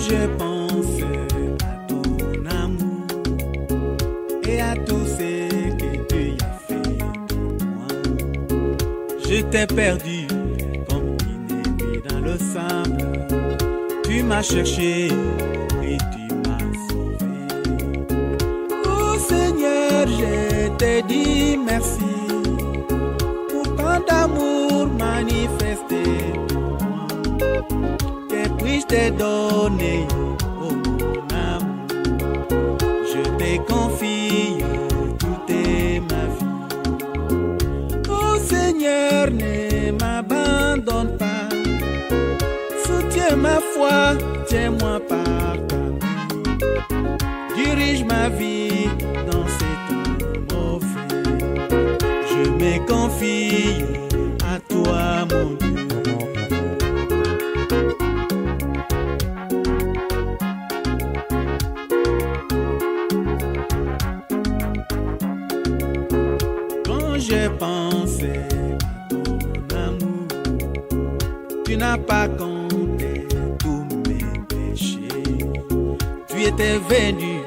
je pensais à ton amour et à tout ce que tu as fait pour moi, je t'ai perdu comme une épée dans le sable. Tu m'as cherché et tu m'as sauvé. Oh Seigneur, je te dis merci pour tant d'amour manifesté pour moi. Que puis-je te donner, oh mon amour? Je te confie toute ma vie. Oh Seigneur, ne m'abandonne pas. Soutiens ma foi, tiens-moi par ta main. Dirige ma vie dans ces temps mauvais. Je me confie à toi, mon Dieu. Quand j'ai pensé à ton amour, tu n'as pas compté tous mes péchés. Tu étais venu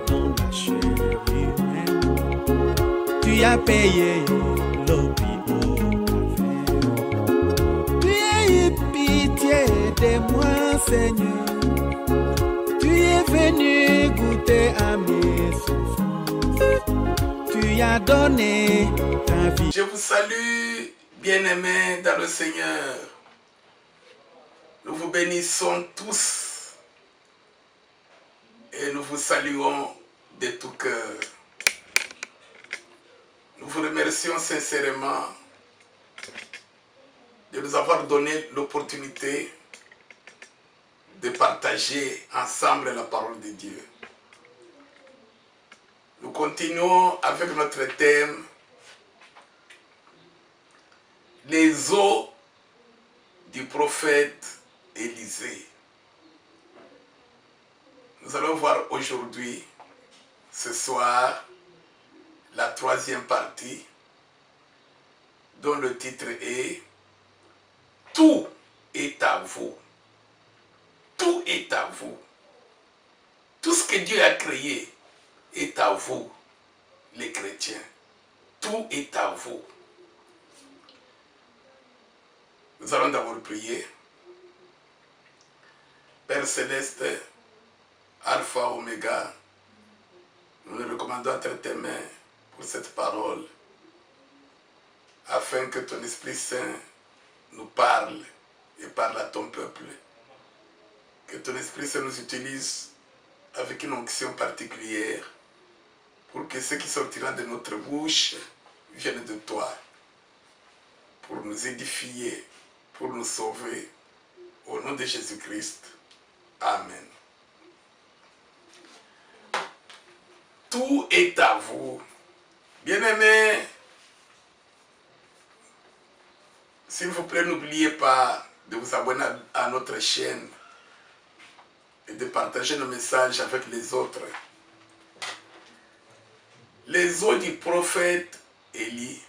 dans la chair humaine. Tu as payé le prix au calvaire. Tu as eu pitié de moi, Seigneur. Tu es venu goûter à mes souffrances. Tu as donné ta vie. Je vous salue, bien-aimés dans le Seigneur. Nous vous bénissons tous et nous vous saluons de tout cœur. Nous vous remercions sincèrement de nous avoir donné l'opportunité de partager ensemble la parole de Dieu. Nous continuons avec notre thème, les eaux du prophète Élisée. Nous allons voir aujourd'hui, ce soir, la troisième partie, dont le titre est « Tout est à vous ». Tout est à vous. Tout ce que Dieu a créé est à vous, les chrétiens. Tout est à vous. Nous allons d'abord prier. Père Céleste, Alpha, Oméga, nous nous recommandons entre tes mains pour cette parole, afin que ton Esprit Saint nous parle et parle à ton peuple. Que ton Esprit Saint nous utilise avec une onction particulière pour que ce qui sortira de notre bouche vienne de toi, pour nous édifier, pour nous sauver. Au nom de Jésus-Christ. Amen. Tout est à vous. Bien-aimés, s'il vous plaît, n'oubliez pas de vous abonner à notre chaîne et de partager nos messages avec les autres. Les eaux du prophète Élie.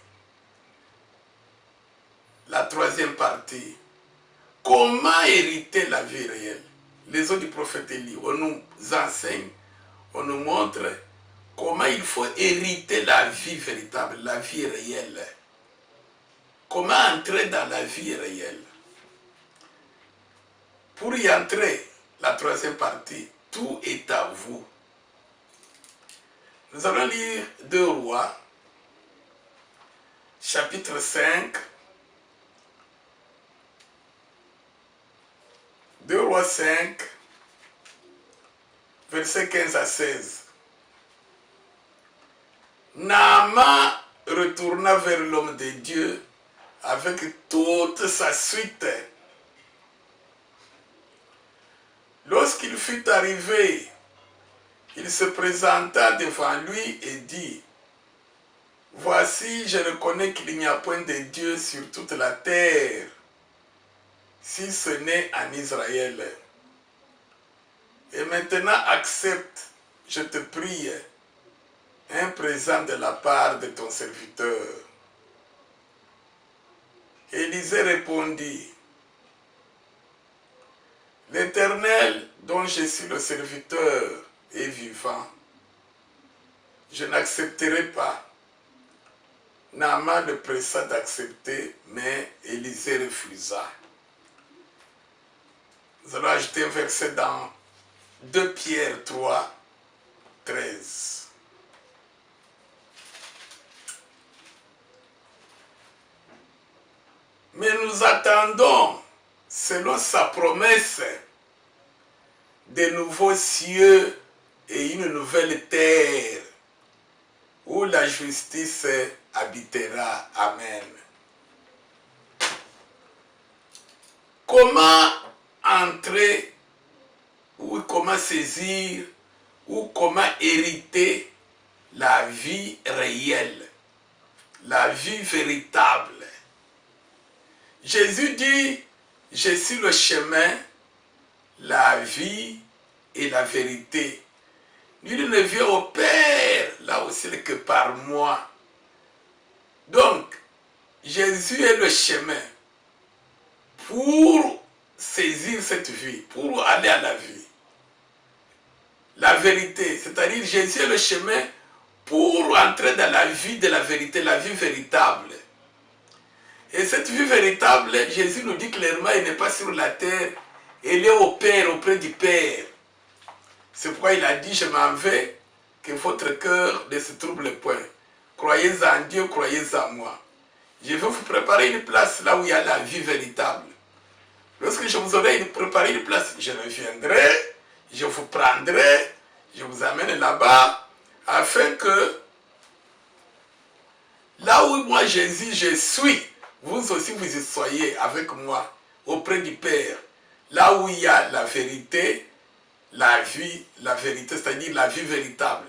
La troisième partie. Comment hériter la vie réelle? Les eaux du prophète Élie. On nous enseigne, on nous montre comment il faut hériter la vie véritable, la vie réelle. Comment entrer dans la vie réelle? Pour y entrer, la troisième partie, tout est à vous. Nous allons lire 2 Rois, chapitre 5, 2 Rois 5, versets 15 à 16. Naaman retourna vers l'homme de Dieu avec toute sa suite. Lorsqu'il fut arrivé, il se présenta devant lui et dit, « Voici, je reconnais qu'il n'y a point de Dieu sur toute la terre, si ce n'est en Israël. Et maintenant accepte, je te prie, un présent de la part de ton serviteur. » Élisée répondit, « L'Éternel, dont je suis le serviteur, est vivant. Je n'accepterai pas. Naaman le pressa d'accepter, mais Élisée refusa. Nous allons ajouter un verset dans 2 Pierre 3, 13. Mais nous attendons, selon sa promesse, de nouveaux cieux et une nouvelle terre, où la justice habitera. Amen. Comment entrer, ou comment saisir, ou comment hériter la vie réelle, la vie véritable? Jésus dit, je suis le chemin, la vie et la vérité. Nul ne vient au Père, là aussi, que par moi. Donc, Jésus est le chemin pour saisir cette vie, pour aller à la vie. La vérité, c'est-à-dire Jésus est le chemin pour entrer dans la vie de la vérité, la vie véritable. Et cette vie véritable, Jésus nous dit clairement, il n'est pas sur la terre, il est au Père, auprès du Père. C'est pourquoi il a dit, je m'en vais, que votre cœur ne se trouble point. Croyez en Dieu, croyez en moi. Je vais vous préparer une place là où il y a la vie véritable. Lorsque je vous aurai préparé une place, je reviendrai, je vous prendrai, je vous amène là-bas, afin que là où moi Jésus, je suis, vous aussi vous y soyez avec moi, auprès du Père. Là où il y a la vérité, la vie, la vérité, c'est-à-dire la vie véritable.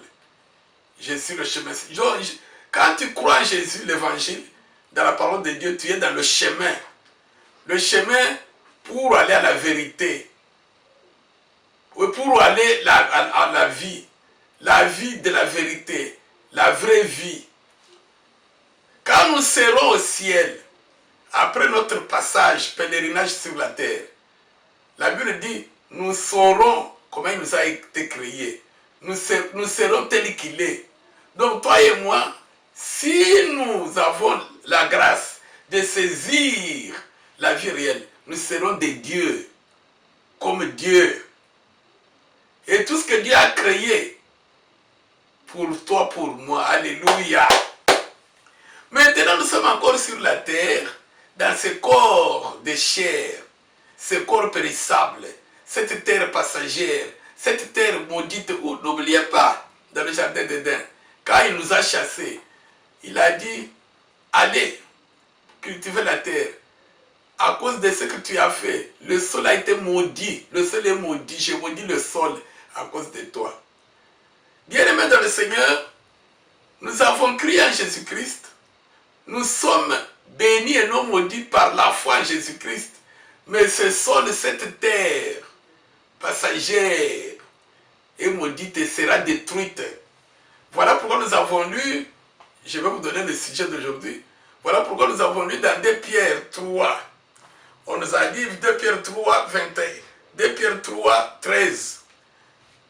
Je suis le chemin. Quand tu crois en Jésus, l'évangile, dans la parole de Dieu, tu es dans le chemin. Le chemin pour aller à la vérité. Ou pour aller à la vie. La vie de la vérité. La vraie vie. Quand nous serons au ciel, après notre passage, pèlerinage sur la terre, la Bible dit, nous saurons comment il nous a été créé. Nous serons tels qu'il est. Donc toi et moi, si nous avons la grâce de saisir la vie réelle, nous serons des dieux, comme Dieu. Et tout ce que Dieu a créé, pour toi, pour moi, alléluia. Maintenant, nous sommes encore sur la terre, dans ce corps de chair, ce corps périssable, cette terre passagère, cette terre maudite où, n'oubliez pas, dans le jardin d'Éden, quand il nous a chassés, il a dit, allez, cultivez la terre. À cause de ce que tu as fait, le sol a été maudit. Le sol est maudit. J'ai maudit le sol à cause de toi. Bien-aimés dans le Seigneur, nous avons crié en Jésus-Christ. Nous sommes bénis et non maudits par la foi en Jésus-Christ. Mais ce sol, cette terre passagère et maudite sera détruite. Voilà pourquoi nous avons lu, je vais vous donner le sujet d'aujourd'hui. Voilà pourquoi nous avons lu dans 2 Pierre 3. On nous a dit 2 Pierre 3, 21. 2 Pierre 3, 13.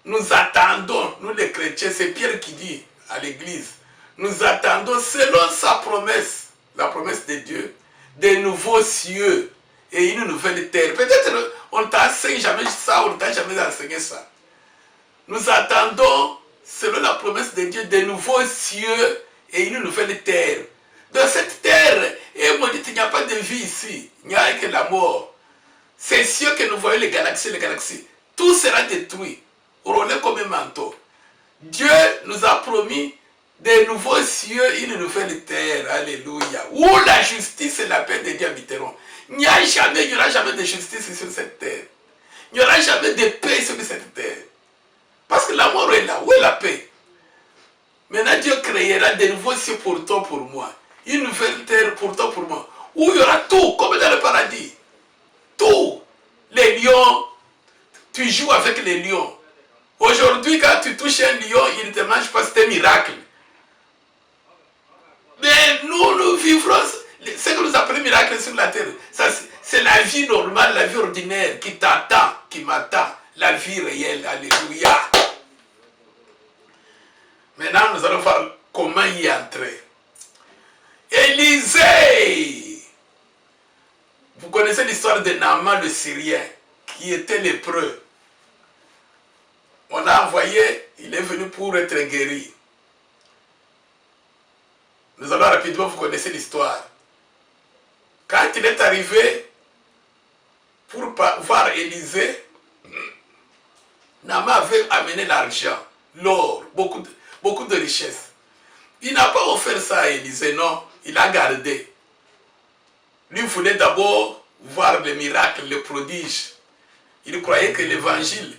Nous attendons, nous les chrétiens, c'est Pierre qui dit à l'église, nous attendons selon sa promesse, la promesse de Dieu, des nouveaux cieux et une nouvelle terre. Peut-être on t'a enseigné jamais ça, on ne t'a jamais enseigné ça. Nous attendons, selon la promesse de Dieu, des nouveaux cieux et une nouvelle terre. Dans cette terre, et moi, il n'y a pas de vie ici, il n'y a que la mort. Ces cieux que nous voyons, les galaxies, tout sera détruit, roulé comme un manteau. Dieu nous a promis des nouveaux cieux et une nouvelle terre, alléluia, où la justice et la paix de Dieu habiteront. Il n'y aura jamais de justice sur cette terre. Il n'y aura jamais de paix sur cette terre. Parce que la mort est là. Où est la paix? Maintenant, Dieu créera de nouveaux cieux pour toi, pour moi. Une nouvelle terre pour toi, pour moi. Où il y aura tout, comme dans le paradis. Tout. Les lions, tu joues avec les lions. Aujourd'hui, quand tu touches un lion, il ne te mange pas, c'est un miracle. Mais nous vivrons ce que nous appelons miracle sur la terre. C'est la vie normale, la vie ordinaire qui t'attend, qui m'attend, la vie réelle. Alléluia. Maintenant, nous allons voir comment y entrer. Élisée. Vous connaissez l'histoire de Naaman le Syrien, qui était lépreux. On l'a envoyé, il est venu pour être guéri. Nous allons rapidement, vous connaissez l'histoire. Quand il est arrivé pour voir Élisée, Naaman avait amené l'argent, l'or, beaucoup de richesses. Il n'a pas offert ça à Élisée, non, il a gardé. Lui voulait d'abord voir le miracle, le prodige. Il croyait que l'évangile,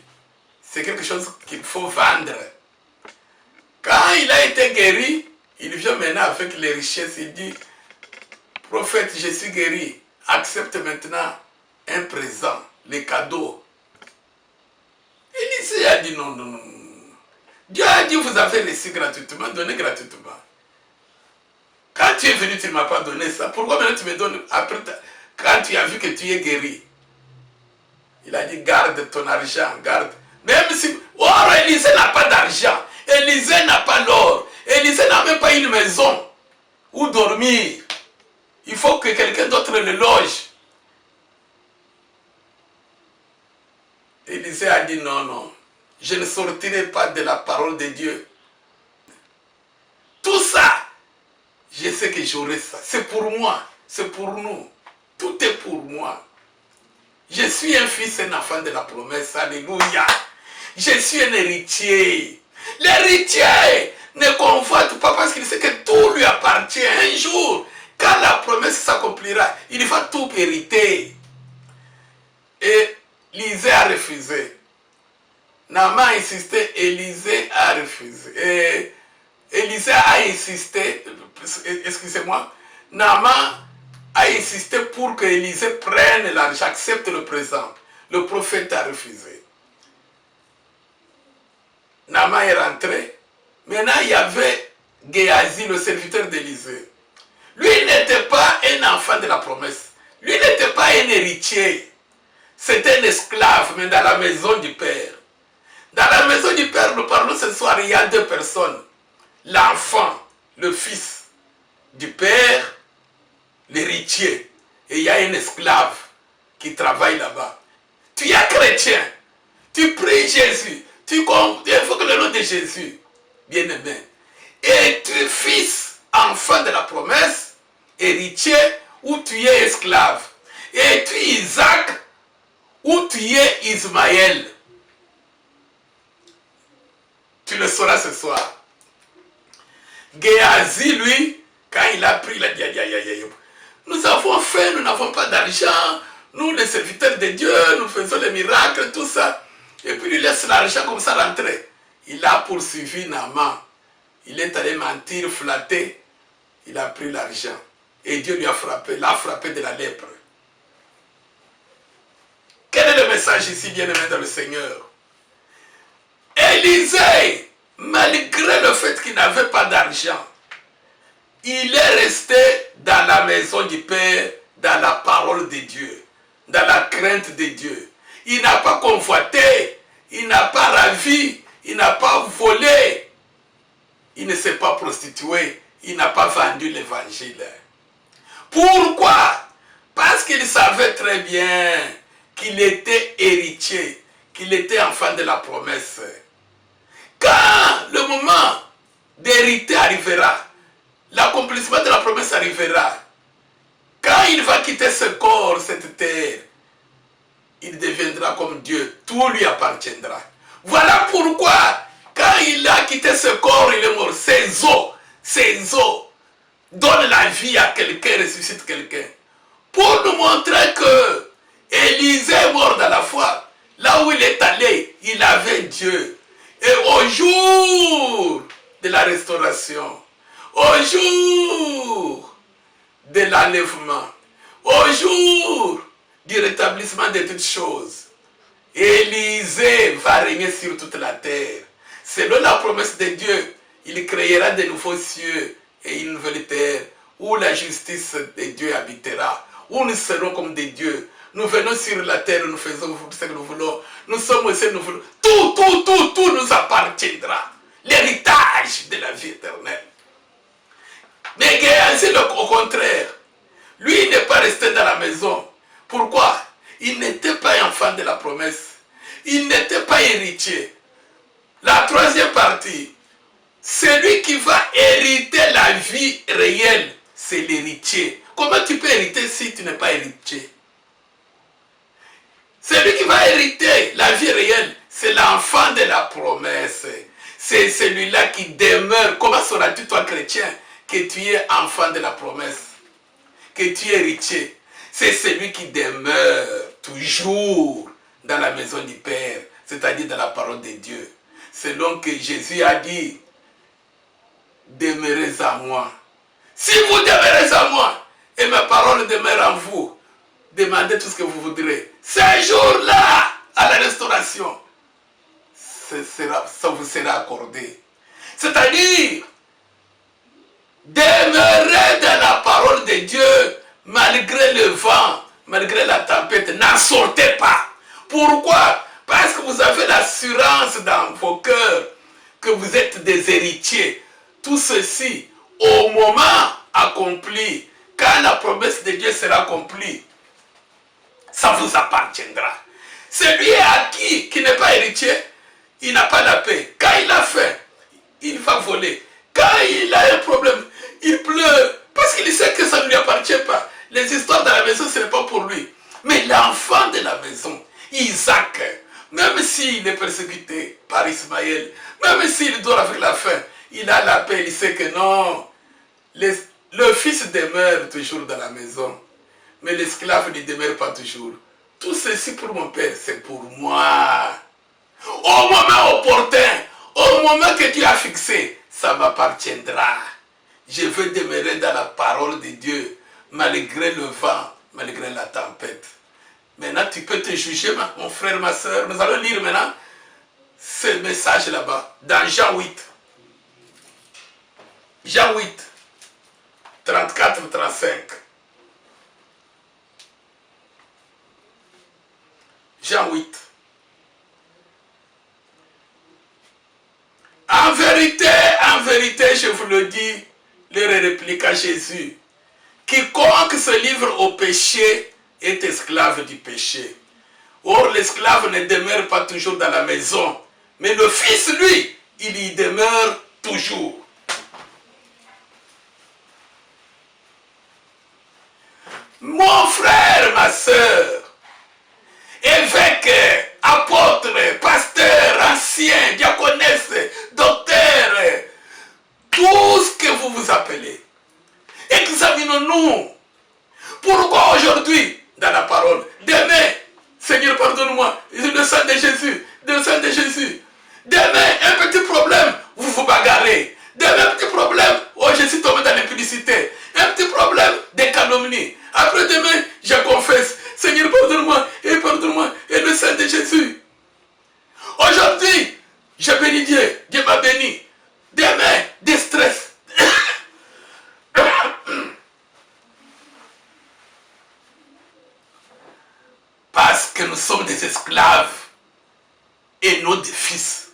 c'est quelque chose qu'il faut vendre. Quand il a été guéri, il vient maintenant avec les richesses. Il dit, prophète, je suis guéri. Accepte maintenant un présent, les cadeaux. Élisée a dit non, non, non. Dieu a dit, vous avez reçu gratuitement, donnez gratuitement. Quand tu es venu, tu ne m'as pas donné ça. Pourquoi maintenant tu me donnes après, quand tu as vu que tu es guéri? Il a dit, garde ton argent, garde. Même si, or, Élisée n'a pas d'argent. Élisée n'a pas l'or. Élisée n'a même pas une maison où dormir. Il faut que quelqu'un d'autre le loge. Élisée a dit, non, non. Je ne sortirai pas de la parole de Dieu. Tout ça, je sais que j'aurai ça. C'est pour moi. C'est pour nous. Tout est pour moi. Je suis un fils, un enfant de la promesse. Alléluia. Je suis un héritier. L'héritier ne convoite pas parce qu'il sait que tout lui appartient. Un jour, quand la promesse s'accomplira, il va tout hériter. Et Élisée a refusé. Naaman a insisté, Élisée a refusé. Et Élisée a insisté, excusez-moi, Naaman a insisté pour que Élisée prenne l'argent, accepte le présent. Le prophète a refusé. Naaman est rentré. Maintenant, il y avait Géasi, le serviteur d'Élisée. Lui n'était pas un enfant de la promesse. Lui n'était pas un héritier. C'était un esclave, mais dans la maison du Père. Dans la maison du Père, nous parlons ce soir, il y a deux personnes. L'enfant, le fils du Père, l'héritier. Et il y a un esclave qui travaille là-bas. Tu es chrétien. Tu pries Jésus. Tu invoques le nom de Jésus, bien-aimé. Et tu es fils, enfant de la promesse, héritier, ou tu es esclave. Et tu es Isaac, ou tu es Ismaël. Tu le sauras ce soir. Géasi, lui, quand il a pris, il a dit, nous avons faim, nous n'avons pas d'argent, nous les serviteurs de Dieu, nous faisons les miracles, tout ça. Et puis il laisse l'argent comme ça rentrer. Il a poursuivi Naaman. Il est allé mentir, flatter. Il a pris l'argent. Et Dieu lui a frappé, l'a frappé de la lèpre. Quel est le message ici, bien-aimé dans le Seigneur? Élisée, malgré le fait qu'il n'avait pas d'argent, il est resté dans la maison du Père, dans la parole de Dieu, dans la crainte de Dieu. Il n'a pas convoité, il n'a pas ravi, il n'a pas volé, il ne s'est pas prostitué, il n'a pas vendu l'évangile. Pourquoi? Parce qu'il savait très bien qu'il était héritier, qu'il était enfant de la promesse. Quand le moment d'hériter arrivera, l'accomplissement de la promesse arrivera, quand il va quitter ce corps, cette terre, il deviendra comme Dieu, tout lui appartiendra. Voilà pourquoi, quand il a quitté ce corps, il est mort. Ses os donnent la vie à quelqu'un, ressuscite quelqu'un. Pour nous montrer que Élisée est mort dans la foi. Là où il est allé, il avait Dieu. Et au jour de la restauration, au jour de l'enlèvement, au jour du rétablissement de toutes choses, Élisée va régner sur toute la terre. Selon la promesse de Dieu, il créera de nouveaux cieux et une nouvelle terre où la justice de Dieu habitera, où nous serons comme des dieux. Nous venons sur la terre, nous faisons ce que nous voulons. Nous sommes aussi, nous voulons. Tout nous appartiendra. L'héritage de la vie éternelle. Mais Géasi, au contraire, lui, il n'est pas resté dans la maison. Pourquoi? Il n'était pas enfant de la promesse. Il n'était pas héritier. La troisième partie, celui qui va hériter la vie réelle, c'est l'héritier. Comment tu peux hériter si tu n'es pas héritier? Celui qui va hériter la vie réelle, c'est l'enfant de la promesse. C'est celui-là qui demeure. Comment sauras-tu, toi, chrétien, que tu es enfant de la promesse? Que tu es héritier? C'est celui qui demeure toujours dans la maison du Père, c'est-à-dire dans la parole de Dieu. Selon que Jésus a dit, demeurez en moi. Si vous demeurez en moi, et ma parole demeure en vous, demandez tout ce que vous voudrez. Ce jour-là, à la restauration, ça vous sera accordé. C'est-à-dire, demeurez dans la parole de Dieu, malgré le vent, malgré la tempête, n'en sortez pas. Pourquoi? Parce que vous avez l'assurance dans vos cœurs que vous êtes des héritiers. Tout ceci, au moment accompli, quand la promesse de Dieu sera accomplie, ça vous appartiendra. Celui à qui n'est pas héritier, il n'a pas la paix. Quand il a faim, il va voler. Quand il a un problème, il pleure. Parce qu'il sait que ça ne lui appartient pas. Les histoires de la maison, ce n'est pas pour lui. Mais l'enfant de la maison, Isaac, même s'il est persécuté par Ismaël, même s'il dort avec la faim, il a la paix, il sait que non, le fils demeure toujours dans la maison, mais l'esclave ne demeure pas toujours. Tout ceci pour mon père, c'est pour moi. Au moment opportun, au moment que Dieu a fixé, ça m'appartiendra. Je veux demeurer dans la parole de Dieu, malgré le vent, malgré la tempête. Maintenant, tu peux te juger, mon frère, ma soeur. Nous allons lire maintenant ce message là-bas, dans Jean 8. Jean 8, 34-35. Jean 8. En vérité, je vous le dis, leur répliqua Jésus, quiconque se livre au péché est esclave du péché. Or, l'esclave ne demeure pas toujours dans la maison, mais le Fils, lui, il y demeure toujours. Mon frère, ma soeur, évêque, apôtre, pasteur, ancien, diaconesse, docteur, tout ce que vous vous appelez, examinons-nous. Pourquoi aujourd'hui, dans la parole, demain, Seigneur, pardonne-moi, le sang de Jésus, le sang de Jésus. Demain, un petit problème, vous vous bagarrez. Demain, un petit problème, oh, je suis tombé dans l'impudicité. Un petit problème, des calomnies. Après demain, je confesse, Seigneur, pardonne-moi, et le sang de Jésus. Aujourd'hui, je bénis Dieu, Dieu m'a béni. Demain, des stress. Parce que nous sommes des esclaves et non des fils.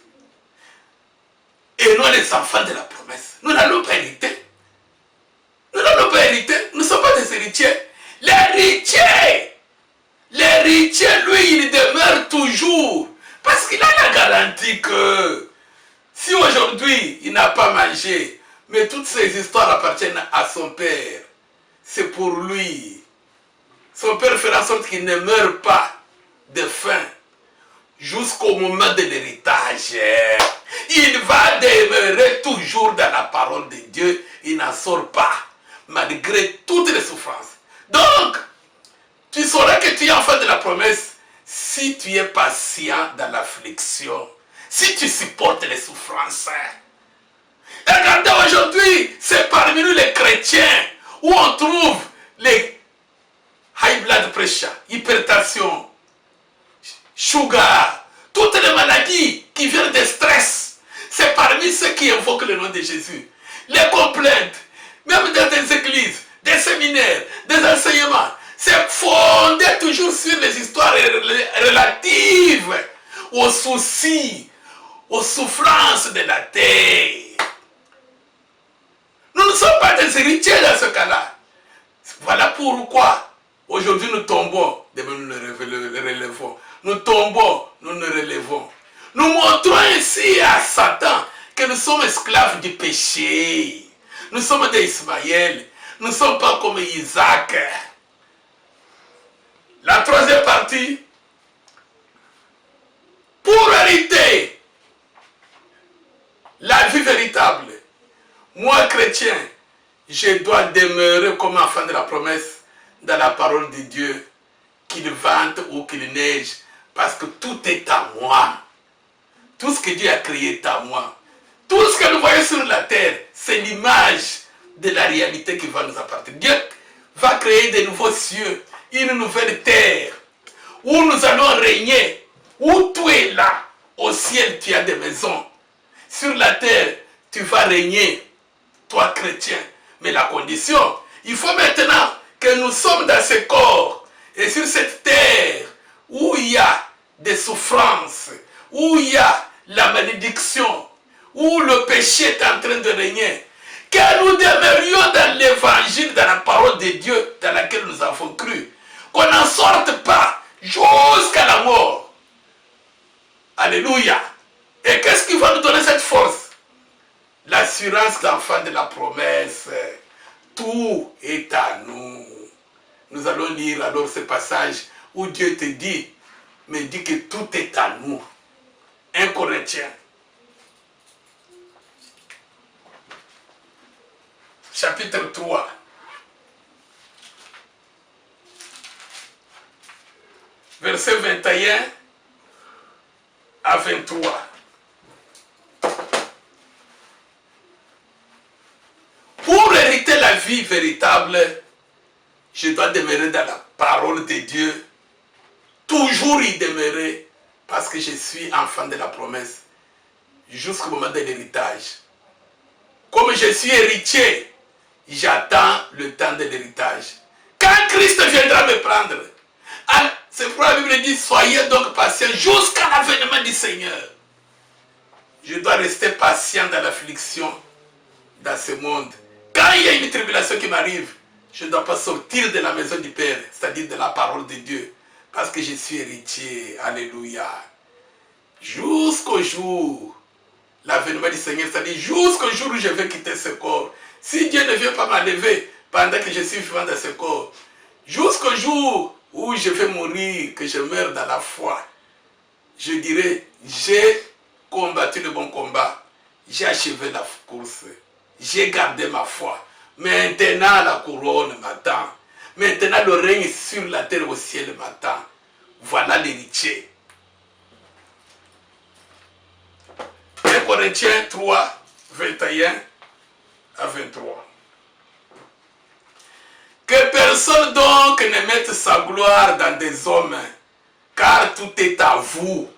Et non les enfants de la promesse. Nous n'allons pas hériter. Nous n'allons pas hériter. Nous ne sommes pas des héritiers. L'héritier, lui, il demeure toujours. Parce qu'il a la garantie que si aujourd'hui il n'a pas mangé, mais toutes ces histoires appartiennent à son père, c'est pour lui. Son père fera en sorte qu'il ne meure pas de faim jusqu'au moment de l'héritage. Il va demeurer toujours dans la parole de Dieu. Il n'en sort pas, malgré toutes les souffrances. Donc, tu sauras que tu es enfant de la promesse si tu es patient dans l'affliction, si tu supportes les souffrances. Et regardez aujourd'hui, c'est parmi nous les chrétiens où on trouve les high blood pressure, hypertension, sugar, toutes les maladies qui viennent de stress. C'est parmi ceux qui invoquent le nom de Jésus. Les complaintes, même dans des églises, des séminaires, des enseignements, c'est soucis, aux souffrances de la terre. Nous ne sommes pas des héritiers dans ce cas-là. Voilà pourquoi aujourd'hui nous tombons, demain nous le relevons. Nous tombons, nous nous relevons. Nous montrons ainsi à Satan que nous sommes esclaves du péché. Nous sommes des Ismaël. Nous ne sommes pas comme Isaac. La troisième partie, pour hériter la vie véritable, moi chrétien, je dois demeurer comme enfant de la promesse dans la parole de Dieu, qu'il vente ou qu'il neige, parce que tout est à moi. Tout ce que Dieu a créé est à moi. Tout ce que nous voyons sur la terre, c'est l'image de la réalité qui va nous appartenir. Dieu va créer de nouveaux cieux, une nouvelle terre, où nous allons régner, où tu es là. Au ciel, tu as des maisons. Sur la terre, tu vas régner, toi chrétien. Mais la condition, il faut maintenant que nous sommes dans ce corps, et sur cette terre, où il y a des souffrances, où il y a la malédiction, où le péché est en train de régner, que nous demeurions dans l'évangile, dans la parole de Dieu dans laquelle nous avons cru, qu'on n'en sorte pas jusqu'à la mort. Alléluia. Et qu'est-ce qui va nous donner cette force? L'assurance d'enfant de la promesse. Tout est à nous. Nous allons lire alors ce passage où Dieu te dit, mais dit que tout est à nous. 1 Corinthiens, chapitre 3. Verset 21 à 23. Pour hériter la vie véritable, je dois demeurer dans la parole de Dieu, toujours y demeurer, parce que je suis enfant de la promesse, jusqu'au moment de l'héritage. Comme je suis héritier, j'attends le temps de l'héritage. Quand Christ viendra me prendre, c'est pourquoi la Bible dit, soyez donc patients jusqu'à l'avènement du Seigneur. Je dois rester patient dans l'affliction, dans ce monde. Quand il y a une tribulation qui m'arrive, je ne dois pas sortir de la maison du Père, c'est-à-dire de la parole de Dieu, parce que je suis héritier. Alléluia. Jusqu'au jour, l'avènement du Seigneur, c'est-à-dire jusqu'au jour où je vais quitter ce corps. Si Dieu ne vient pas m'enlever pendant que je suis vivant dans ce corps, jusqu'au jour où je vais mourir, que je meurs dans la foi, je dirai, j'ai combattu le bon combat, j'ai achevé la course, j'ai gardé ma foi. Maintenant la couronne m'attend. Maintenant le règne sur la terre au ciel m'attend. Voilà l'héritier. 1 Corinthiens 3, 21 à 23. Que personne donc ne mette sa gloire dans des hommes, car tout est à vous.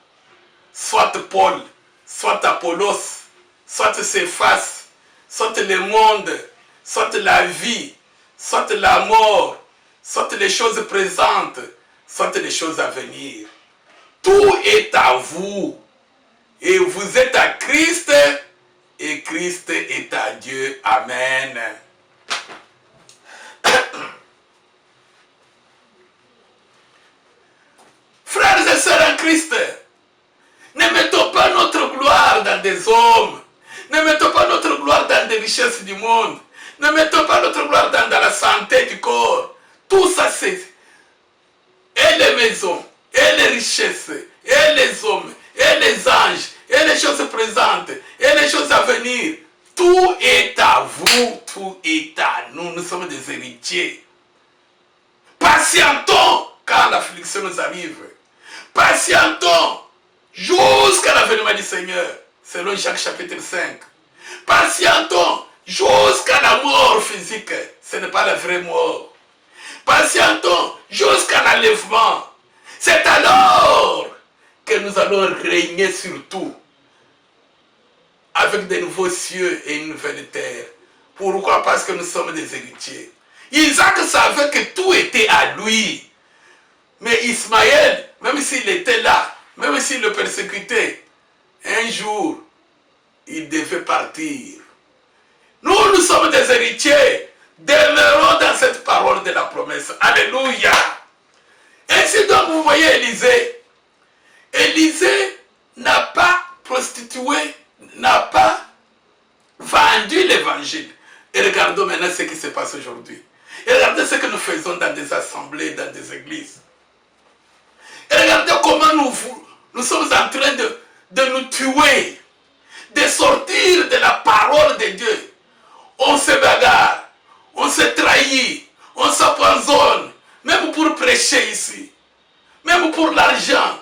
Soit Paul, soit Apollos, soit Céphas, soit le monde, soit la vie, soit la mort, soit les choses présentes, soit les choses à venir. Tout est à vous. Et vous êtes à Christ, et Christ est à Dieu. Amen. Frères et sœurs en Christ, ne mettons pas notre gloire dans des hommes. Ne mettons pas notre gloire dans des richesses du monde. Ne mettons pas notre gloire dans la santé du corps. Tout ça, c'est... Et les maisons, et les richesses, et les hommes, et les anges, et les choses présentes, et les choses à venir. Tout est à vous, tout est à nous. Nous sommes des héritiers. Patientons quand l'affliction nous arrive. Patientons jusqu'à l'avènement du Seigneur, selon Jacques chapitre 5. Patientons jusqu'à la mort physique, ce n'est pas la vraie mort. Patientons jusqu'à l'enlèvement. C'est alors que nous allons régner sur tout, avec de nouveaux cieux et une nouvelle terre. Pourquoi? Parce que nous sommes des héritiers. Isaac savait que tout était à lui. Mais Ismaël, même s'il était là, Même s'il le persécutait, un jour, il devait partir. Nous sommes des héritiers. Demeurons dans cette parole de la promesse. Alléluia. Ainsi donc, vous voyez Élisée. Élisée n'a pas prostitué, n'a pas vendu l'évangile. Et regardons maintenant ce qui se passe aujourd'hui. Et regardez ce que nous faisons dans des assemblées, dans des églises. Et regardez comment nous sommes en train de nous tuer, de sortir de la parole de Dieu. On se bagarre, on se trahit, on s'empoisonne, même pour prêcher ici, même pour l'argent.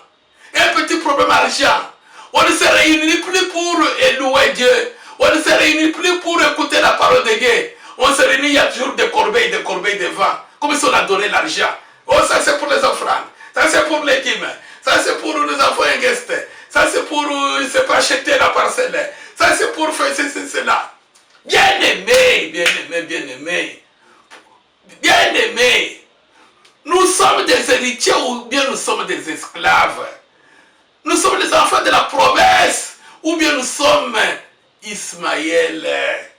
Un petit problème argent. On ne se réunit plus pour louer Dieu. On ne se réunit plus pour écouter la parole de Dieu. On se réunit, il y a toujours des corbeilles devant. Comme si on a donné l'argent. Oh, ça c'est pour les offrandes. Ça c'est pour les dîmes. Ça c'est pour les enfants et guests. Ça c'est pour, c'est pas acheter la parcelle. Ça c'est pour faire ceci, cela. Bien aimé, bien aimé, bien aimé. Bien aimé. Nous sommes des héritiers ou bien nous sommes des esclaves. Nous sommes les enfants de la promesse ou bien nous sommes Ismaël.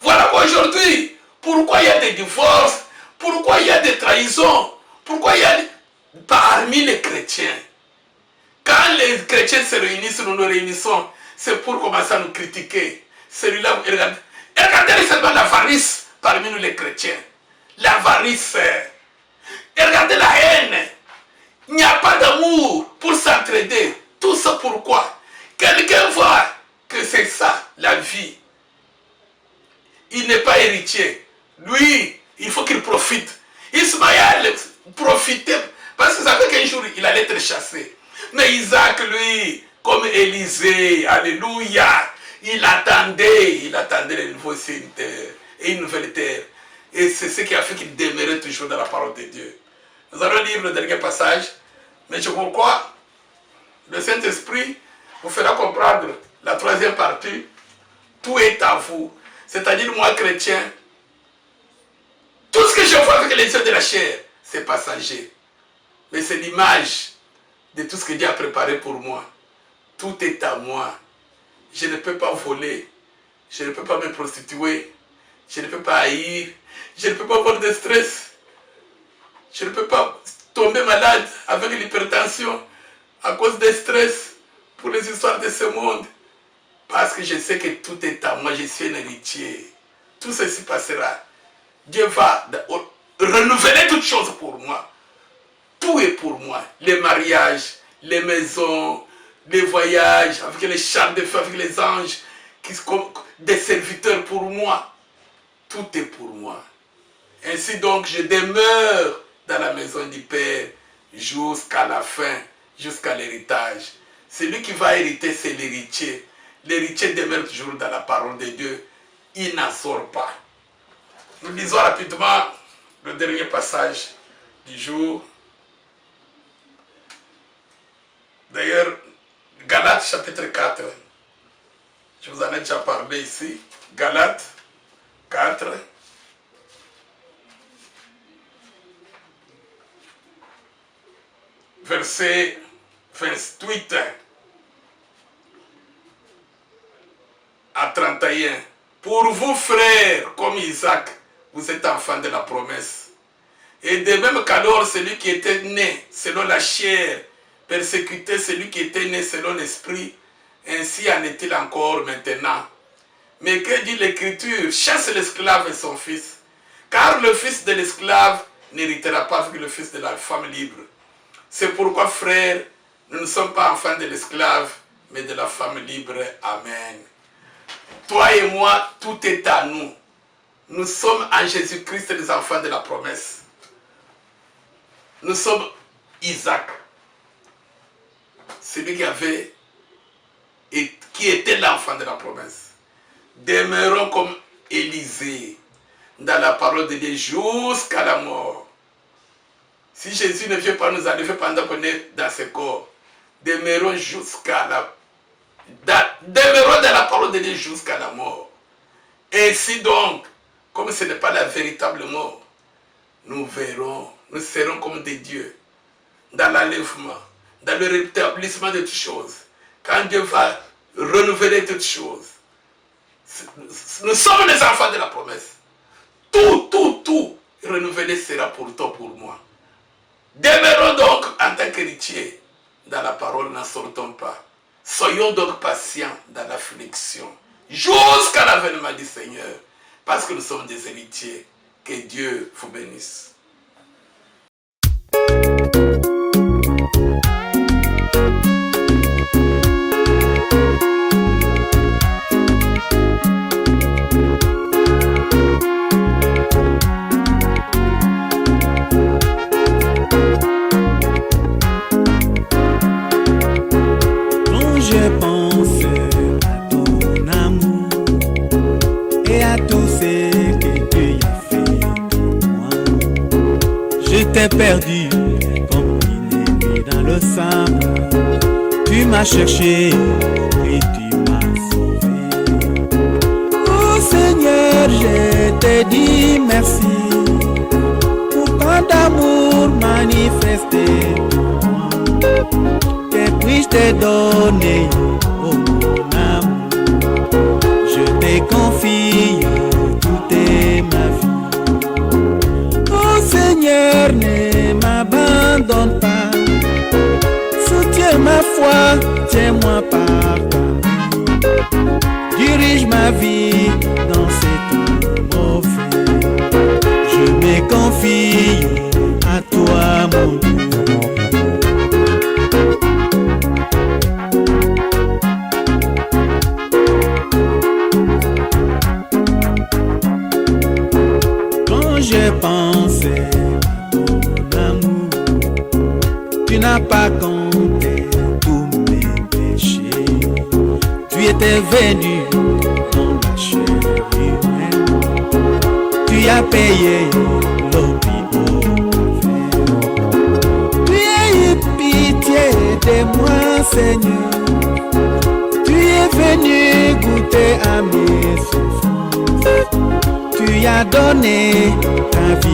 Voilà qu'aujourd'hui, pourquoi il y a des divorces, pourquoi il y a des trahisons, pourquoi il y a parmi les chrétiens. Quand les chrétiens se réunissent, nous nous réunissons, c'est pour commencer à nous critiquer. Celui-là, regardez seulement l'avarice parmi nous les chrétiens. L'avarice. Et regardez la haine. Il n'y a pas d'amour pour s'entraider. Tout ça pourquoi? Quelqu'un voit que c'est ça la vie. Il n'est pas héritier. Lui, il faut qu'il profite. Ismaël profitait parce qu'il savait qu'un jour il allait être chassé. Mais Isaac, lui, comme Élisée, alléluia, il attendait le nouveau ciel et une nouvelle terre. Et c'est ce qui a fait qu'il demeurait toujours dans la parole de Dieu. Nous allons lire le dernier passage, mais je crois le Saint-Esprit vous fera comprendre la troisième partie. Tout est à vous. C'est-à-dire, moi, chrétien, tout ce que je vois avec les yeux de la chair, c'est passager. Mais c'est l'image de tout ce que Dieu a préparé pour moi. Tout est à moi. Je ne peux pas voler. Je ne peux pas me prostituer. Je ne peux pas haïr. Je ne peux pas avoir de stress. Je ne peux pas tomber malade avec l'hypertension à cause des stress pour les histoires de ce monde. Parce que je sais que tout est à moi. Je suis un héritier. Tout ceci passera. Dieu va renouveler toutes choses pour moi. Tout est pour moi. Les mariages, les maisons, les voyages, avec les chars de feu, avec les anges, qui sont des serviteurs pour moi. Tout est pour moi. Ainsi donc, je demeure dans la maison du Père jusqu'à la fin, jusqu'à l'héritage. Celui qui va hériter, c'est l'héritier. L'héritier demeure toujours dans la parole de Dieu. Il n'en sort pas. Nous lisons rapidement le dernier passage du jour. D'ailleurs, Galates chapitre 4. Je vous en ai déjà parlé ici. Galates 4. Verset 28 à 31. Pour vous, frères, comme Isaac, vous êtes enfants de la promesse. Et de même qu'alors, celui qui était né selon la chair persécutait celui qui était né selon l'esprit, ainsi en est-il encore maintenant. Mais que dit l'Écriture? Chasse l'esclave et son fils, car le fils de l'esclave n'héritera pas avec le fils de la femme libre. C'est pourquoi, frères, nous ne sommes pas enfants de l'esclave, mais de la femme libre. Amen. Toi et moi, tout est à nous. Nous sommes en Jésus-Christ les enfants de la promesse. Nous sommes Isaac, celui qui était l'enfant de la promesse. Demeurons comme Élisée dans la parole de Dieu jusqu'à la mort. Si Jésus ne vient pas nous enlever pendant qu'on est dans ce corps, demeurons demeurons dans la parole de Dieu jusqu'à la mort. Ainsi donc, comme ce n'est pas la véritable mort, nous verrons, nous serons comme des dieux, dans l'enlèvement, dans le rétablissement de toutes choses. Quand Dieu va renouveler toutes choses. Nous sommes les enfants de la promesse. Tout renouvelé sera pour toi, pour moi. Demeurons donc en tant qu'héritiers dans la parole, n'en sortons pas. Soyons donc patients dans l'affliction jusqu'à l'avènement du Seigneur, parce que nous sommes des héritiers. Que Dieu vous bénisse. Je pense à ton amour et à tout ce que tu as fait pour moi. Je t'ai perdu comme une nuit dans le sable. Tu m'as cherché et tu m'as sauvé. Oh Seigneur, je te dis merci pour tant d'amour manifesté pour moi. Que puis-je te donner, oh mon amour? Je te confie toute ma vie. Oh Seigneur, ne m'abandonne pas. Soutiens ma foi, tiens-moi par ta main. Dirige ma vie dans ces temps mauvais. Je me confie à toi, mon Dieu. Je pense à ton amour, tu n'as pas compté tous mes péchés. Tu étais venu dans la chair humaine, tu as payé le prix au fer. Tu as eu pitié de moi, Seigneur. Tu es venu goûter à mes souffrances. Tu as donné ta vie.